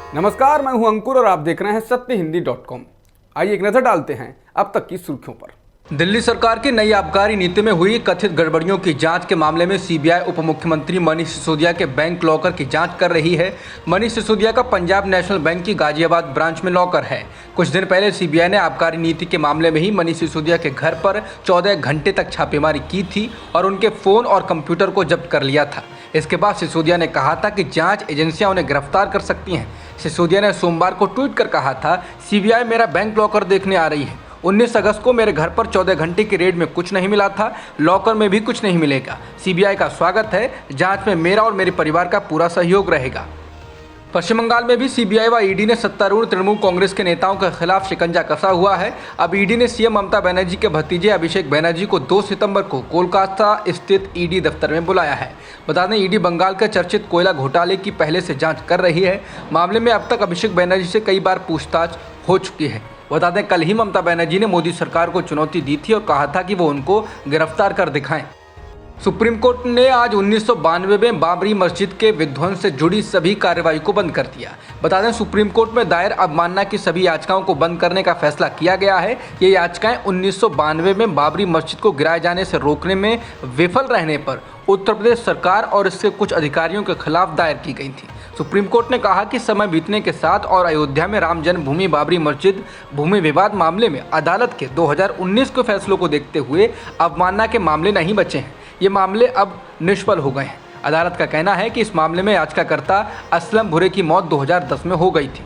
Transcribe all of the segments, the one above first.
नमस्कार, मैं हूं अंकुर और आप देख रहे हैं सत्यहिंदी.com। आइए एक नजर डालते हैं अब तक की सुर्खियों पर। दिल्ली सरकार की नई आबकारी नीति में हुई कथित गड़बड़ियों की जांच के मामले में सीबीआई उप मुख्यमंत्री मनीष सिसोदिया के बैंक लॉकर की जांच कर रही है। मनीष सिसोदिया का पंजाब नेशनल बैंक की गाजियाबाद ब्रांच में लॉकर है। कुछ दिन पहले सीबीआई ने आबकारी नीति के मामले में ही मनीष सिसोदिया के घर पर 14 घंटे तक छापेमारी की थी और उनके फोन और कंप्यूटर को जब्त कर लिया था। इसके बाद सिसोदिया ने कहा था कि जांच एजेंसियां उन्हें गिरफ्तार कर सकती हैं। सिसोदिया ने सोमवार को ट्वीट कर कहा था, सीबीआई मेरा बैंक लॉकर देखने आ रही है। 19 अगस्त को मेरे घर पर 14 घंटे की रेड में कुछ नहीं मिला था, लॉकर में भी कुछ नहीं मिलेगा। सीबीआई का स्वागत है, जांच में मेरा और मेरे परिवार का पूरा सहयोग रहेगा। पश्चिम बंगाल में भी सीबीआई व ईडी ने सत्तारूढ़ तृणमूल कांग्रेस के नेताओं के खिलाफ शिकंजा कसा हुआ है। अब ईडी ने सीएम ममता बनर्जी के भतीजे अभिषेक बनर्जी को 2 सितंबर को कोलकाता स्थित ईडी दफ्तर में बुलाया है। बता दें, ईडी बंगाल के चर्चित कोयला घोटाले की पहले से जांच कर रही है। मामले में अब तक अभिषेक बनर्जी से कई बार पूछताछ हो चुकी है। बता दें, कल ही ममता बनर्जी ने मोदी सरकार को चुनौती दी थी और कहा था कि वो उनको गिरफ्तार कर दिखाएं। सुप्रीम कोर्ट ने आज 1992 में बाबरी मस्जिद के विध्वंस से जुड़ी सभी कार्रवाई को बंद कर दिया। बता दें, सुप्रीम कोर्ट में दायर अवमानना की सभी याचिकाओं को बंद करने का फैसला किया गया है। ये याचिकाएं 1992 में बाबरी मस्जिद को गिराए जाने से रोकने में विफल रहने पर उत्तर प्रदेश सरकार और इसके कुछ अधिकारियों के खिलाफ दायर की गई थी। सुप्रीम कोर्ट ने कहा कि समय बीतने के साथ और अयोध्या में राम जन्मभूमि बाबरी मस्जिद भूमि विवाद मामले में अदालत के 2019 के फैसलों को देखते हुए अवमानना के मामले नहीं बचे हैं। ये मामले अब निष्फल हो गए हैं। अदालत का कहना है कि इस मामले में याचिकाकर्ता असलम भुरे की मौत 2010 में हो गई थी।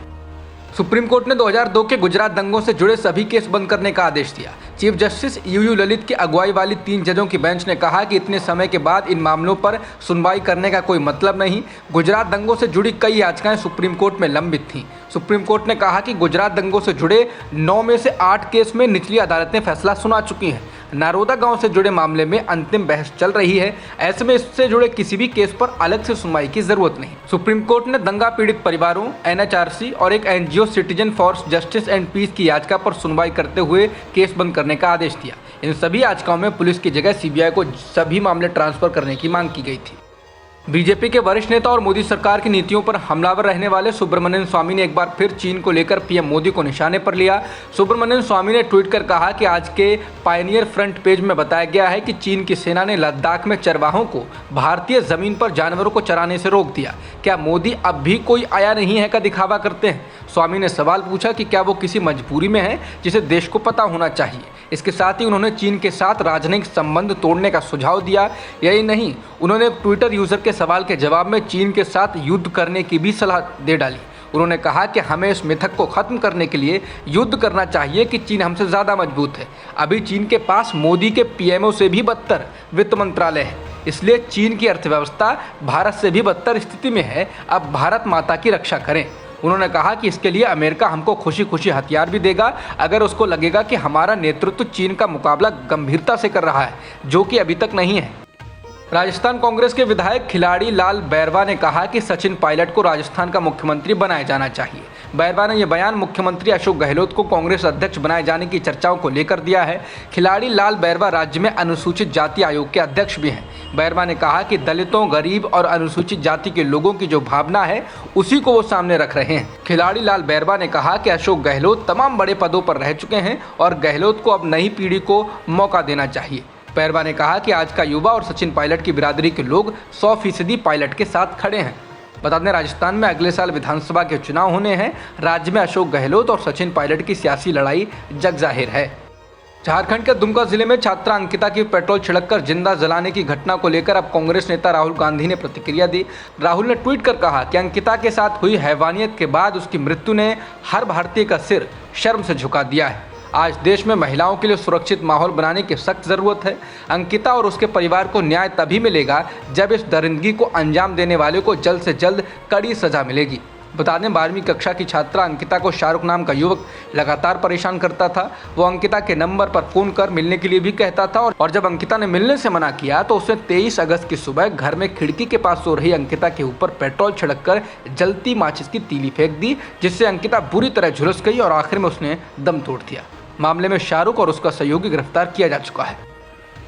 सुप्रीम कोर्ट ने 2002 के गुजरात दंगों से जुड़े सभी केस बंद करने का आदेश दिया। चीफ जस्टिस यूयू ललित की अगुवाई वाली 3 जजों की बेंच ने कहा कि इतने समय के बाद इन मामलों पर सुनवाई करने का कोई मतलब नहीं। गुजरात दंगों से जुड़ी कई याचिकाएं सुप्रीम कोर्ट में लंबित थीं। सुप्रीम कोर्ट ने कहा कि गुजरात दंगों से जुड़े 9 में से 8 केस में निचली अदालतें फैसला सुना चुकी हैं। नारोदा गांव से जुड़े मामले में अंतिम बहस चल रही है। ऐसे में इससे जुड़े किसी भी केस पर अलग से सुनवाई की जरूरत नहीं। सुप्रीम कोर्ट ने दंगा पीड़ित परिवारों, एनएचआरसी और एक NGO citizen for justice and peace की याचिका पर सुनवाई करते हुए केस बंद करने का आदेश दिया। इन सभी याचिकाओं में पुलिस की जगह सीबीआई को सभी मामले ट्रांसफर करने की मांग की गई थी। बीजेपी के वरिष्ठ नेता और मोदी सरकार की नीतियों पर हमलावर रहने वाले सुब्रमण्यम स्वामी ने एक बार फिर चीन को लेकर पीएम मोदी को निशाने पर लिया। सुब्रमण्यम स्वामी ने ट्वीट कर कहा कि आज के पायनियर फ्रंट पेज में बताया गया है कि चीन की सेना ने लद्दाख में चरवाहों को भारतीय जमीन पर जानवरों को चराने से रोक दिया। क्या मोदी अब भी कोई आया नहीं है का दिखावा करते हैं? स्वामी ने सवाल पूछा कि क्या वो किसी मजबूरी में है जिसे देश को पता होना चाहिए। इसके साथ ही उन्होंने चीन के साथ राजनयिक संबंध तोड़ने का सुझाव दिया। यही नहीं, उन्होंने ट्विटर यूजर के सवाल के जवाब में चीन के साथ युद्ध करने की भी सलाह दे डाली। उन्होंने कहा कि हमें इस मिथक को खत्म करने के लिए युद्ध करना चाहिए कि चीन हमसे ज़्यादा मजबूत है। अभी चीन के पास मोदी के पीएमओ से भी बदतर वित्त मंत्रालय है, इसलिए चीन की अर्थव्यवस्था भारत से भी बदतर स्थिति में है। अब भारत माता की रक्षा करें। उन्होंने कहा कि इसके लिए अमेरिका हमको खुशी खुशी हथियार भी देगा अगर उसको लगेगा कि हमारा नेतृत्व चीन का मुकाबला गंभीरता से कर रहा है, जो कि अभी तक नहीं है। राजस्थान कांग्रेस के विधायक खिलाड़ी लाल बैरवा ने कहा कि सचिन पायलट को राजस्थान का मुख्यमंत्री बनाया जाना चाहिए। बैरवा ने यह बयान मुख्यमंत्री अशोक गहलोत को कांग्रेस अध्यक्ष बनाए जाने की चर्चाओं को लेकर दिया है। खिलाड़ी लाल बैरवा राज्य में अनुसूचित जाति आयोग के अध्यक्ष भी हैं। बैरवा ने कहा कि दलितों, गरीब और अनुसूचित जाति के लोगों की जो भावना है उसी को वो सामने रख रहे हैं। खिलाड़ी लाल बैरवा ने कहा कि अशोक गहलोत तमाम बड़े पदों पर रह चुके हैं और गहलोत को अब नई पीढ़ी को मौका देना चाहिए। बैरवा ने कहा कि आज का युवा और सचिन पायलट की बिरादरी के लोग 100% पायलट के साथ खड़े हैं। बता दें, राजस्थान में अगले साल विधानसभा के चुनाव होने हैं। राज्य में अशोक गहलोत और सचिन पायलट की सियासी लड़ाई जग जाहिर है। झारखंड के दुमका जिले में छात्रा अंकिता की पेट्रोल छिड़ककर जिंदा जलाने की घटना को लेकर अब कांग्रेस नेता राहुल गांधी ने प्रतिक्रिया दी। राहुल ने ट्वीट कर कहा कि अंकिता के साथ हुई हैवानियत के बाद उसकी मृत्यु ने हर भारतीय का सिर शर्म से झुका दिया है। आज देश में महिलाओं के लिए सुरक्षित माहौल बनाने की सख्त ज़रूरत है। अंकिता और उसके परिवार को न्याय तभी मिलेगा जब इस दरिंदगी को अंजाम देने वाले को जल्द से जल्द कड़ी सज़ा मिलेगी। बता दें, 12वीं कक्षा की छात्रा अंकिता को शाहरुख नाम का युवक लगातार परेशान करता था। वो अंकिता के नंबर पर फ़ोन कर मिलने के लिए भी कहता था और जब अंकिता ने मिलने से मना किया तो उसने 23 अगस्त की सुबह घर में खिड़की के पास सो रही अंकिता के ऊपर पेट्रोल छिड़ककर जलती माचिस की तीली फेंक दी, जिससे अंकिता बुरी तरह झुलस गई और आखिर में उसने दम तोड़ दिया। मामले में शाहरुख और उसका सहयोगी गिरफ्तार किया जा चुका है।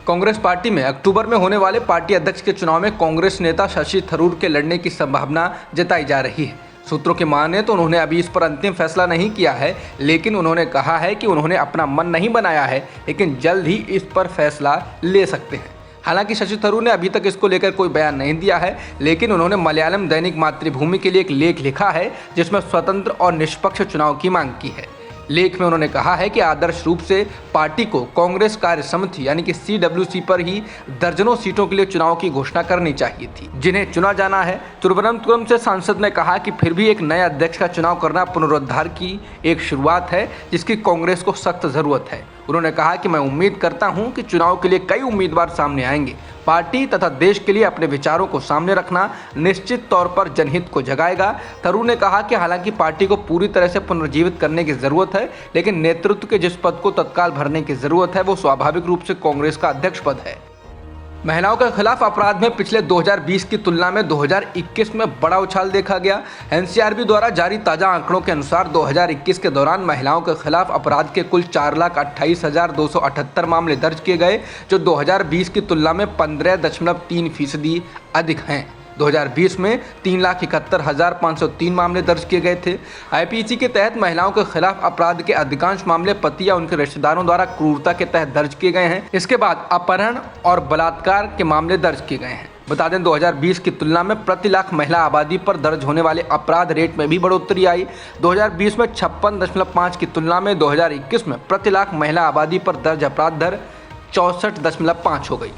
कांग्रेस पार्टी में अक्टूबर में होने वाले पार्टी अध्यक्ष के चुनाव में कांग्रेस नेता शशि थरूर के लड़ने की संभावना जताई जा रही है। सूत्रों की माने तो उन्होंने अभी इस पर अंतिम फैसला नहीं किया है, लेकिन उन्होंने कहा है कि उन्होंने अपना मन नहीं बनाया है, लेकिन जल्द ही इस पर फैसला ले सकते हैं। हालांकि शशि थरूर ने अभी तक इसको लेकर कोई बयान नहीं दिया है, लेकिन उन्होंने मलयालम दैनिक मातृभूमि के लिए एक लेख लिखा है जिसमें स्वतंत्र और निष्पक्ष चुनाव की मांग की है। लेख में उन्होंने कहा है कि आदर्श रूप से पार्टी को कांग्रेस कार्य समिति यानी कि CWC पर ही दर्जनों सीटों के लिए चुनाव की घोषणा करनी चाहिए थी, जिन्हें चुना जाना है। तिरुवनंतपुरम से सांसद ने कहा कि फिर भी एक नए अध्यक्ष का चुनाव करना पुनरुद्धार की एक शुरुआत है जिसकी कांग्रेस को सख्त जरूरत है। उन्होंने कहा कि मैं उम्मीद करता हूं कि चुनाव के लिए कई उम्मीदवार सामने आएंगे। पार्टी तथा देश के लिए अपने विचारों को सामने रखना निश्चित तौर पर जनहित को जगाएगा। थरूर ने कहा कि हालांकि पार्टी को पूरी तरह से पुनर्जीवित करने की जरूरत है, लेकिन नेतृत्व के जिस पद को तत्काल भरने की जरूरत है वो स्वाभाविक रूप से कांग्रेस का अध्यक्ष पद है। महिलाओं के खिलाफ अपराध में पिछले 2020 की तुलना में 2021 में बड़ा उछाल देखा गया। NCRB द्वारा जारी ताज़ा आंकड़ों के अनुसार 2021 के दौरान महिलाओं के खिलाफ अपराध के कुल 4,28,278 मामले दर्ज किए गए, जो 2020 की तुलना में 15.3% अधिक हैं। 2020 में 3,71,503 मामले दर्ज किए गए थे। IPC के तहत महिलाओं के खिलाफ अपराध के अधिकांश मामले पति या उनके रिश्तेदारों द्वारा क्रूरता के तहत दर्ज किए गए हैं। इसके बाद अपहरण और बलात्कार के मामले दर्ज किए गए हैं। बता दें 2020 की तुलना में प्रति लाख महिला आबादी पर दर्ज होने वाले अपराध रेट में भी बढ़ोतरी आई। 2020 में 56.5 की तुलना में 2021 में प्रति लाख महिला आबादी पर दर्ज अपराध दर 64.5 हो गई।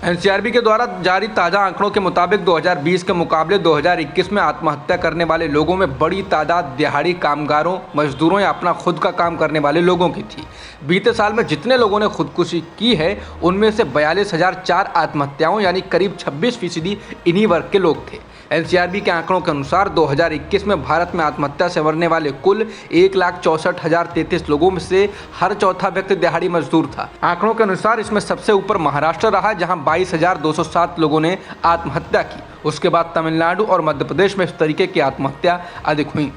NCRB के द्वारा जारी ताज़ा आंकड़ों के मुताबिक 2020 के मुकाबले 2021 में आत्महत्या करने वाले लोगों में बड़ी तादाद दिहाड़ी कामगारों, मजदूरों या अपना खुद का काम करने वाले लोगों की थी। बीते साल में जितने लोगों ने खुदकुशी की है उनमें से 42,004 आत्महत्याओं यानी करीब 26% इन्हीं वर्ग के लोग थे। NCRB के आंकड़ों के अनुसार 2021 में भारत में आत्महत्या से मरने वाले कुल 1,64,033 लोगों में से हर चौथा व्यक्ति दिहाड़ी मजदूर था। आंकड़ों के अनुसार इसमें सबसे ऊपर महाराष्ट्र रहा, जहां 22,207 लोगों ने आत्महत्या की। उसके बाद तमिलनाडु और मध्य प्रदेश में इस तरीके की आत्महत्या अधिक हुई।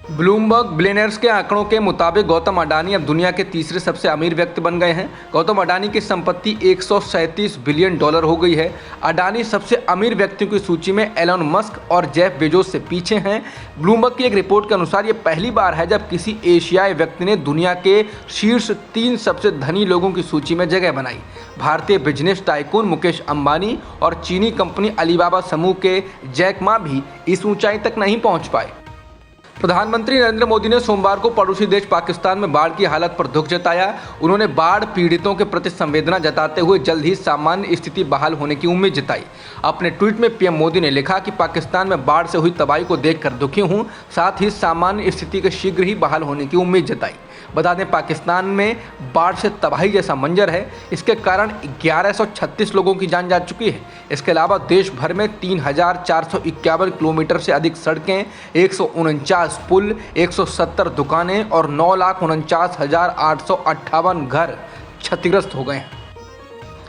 ब्लूमबर्ग बिलियनर्स के आंकड़ों के मुताबिक गौतम अडानी अब दुनिया के तीसरे सबसे अमीर व्यक्ति बन गए हैं। गौतम अडानी की संपत्ति $137 बिलियन हो गई है। अडानी सबसे अमीर व्यक्तियों की सूची में एलन मस्क और जेफ बेजोस से पीछे हैं। ब्लूमबर्ग की एक रिपोर्ट के अनुसार ये पहली बार है जब किसी एशियाई व्यक्ति ने दुनिया के शीर्ष 3 सबसे धनी लोगों की सूची में जगह बनाई। भारतीय बिजनेस टाइकून मुकेश अंबानी और चीनी कंपनी अलीबाबा समूह के जैक मा भी इस ऊंचाई तक नहीं पहुंच पाए। प्रधानमंत्री नरेंद्र मोदी ने सोमवार को पड़ोसी देश पाकिस्तान में बाढ़ की हालत पर दुख जताया। उन्होंने बाढ़ पीड़ितों के प्रति संवेदना जताते हुए जल्द ही सामान्य स्थिति बहाल होने की उम्मीद जताई। अपने ट्वीट में PM मोदी ने लिखा कि पाकिस्तान में बाढ़ से हुई तबाही को देखकर दुखी हूं, साथ ही सामान्य स्थिति के शीघ्र ही बहाल होने की उम्मीद जताई। बता दें पाकिस्तान में बाढ़ से तबाही जैसा मंजर है। इसके कारण 1136 लोगों की जान जा चुकी है। इसके अलावा देश भर में 3,451 किलोमीटर से अधिक सड़कें, 149 पुल, 170 दुकानें और 9,49,858 घर क्षतिग्रस्त हो गए हैं।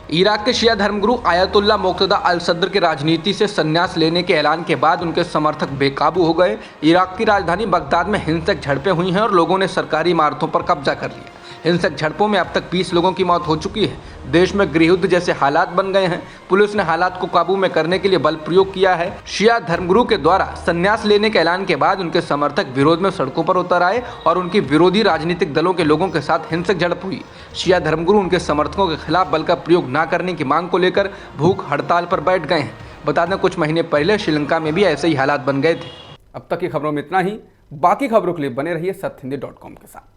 इराक के शिया धर्मगुरु आयतुल्ला मुक्तदा अल सद्र के राजनीति से संन्यास लेने के ऐलान के बाद उनके समर्थक बेकाबू हो गए। इराक की राजधानी बगदाद में हिंसक झड़पें हुई हैं और लोगों ने सरकारी इमारतों पर कब्जा कर लिया। हिंसक झड़पों में अब तक 20 लोगों की मौत हो चुकी है। देश में गृहयुद्ध जैसे हालात बन गए हैं। पुलिस ने हालात को काबू में करने के लिए बल प्रयोग किया है। शिया धर्मगुरु के द्वारा संन्यास लेने के ऐलान के बाद उनके समर्थक विरोध में सड़कों पर उतर आए और उनकी विरोधी राजनीतिक दलों के लोगों के साथ हिंसक झड़प हुई। शिया धर्मगुरु उनके समर्थकों के खिलाफ बल का प्रयोग न करने की मांग को लेकर भूख हड़ताल पर बैठ गए हैं। बता दें कुछ महीने पहले श्रीलंका में भी ऐसे ही हालात बन गए थे। अब तक की खबरों में इतना ही। बाकी खबरों के लिए बने रहिए सत्यहिंदी.com के साथ।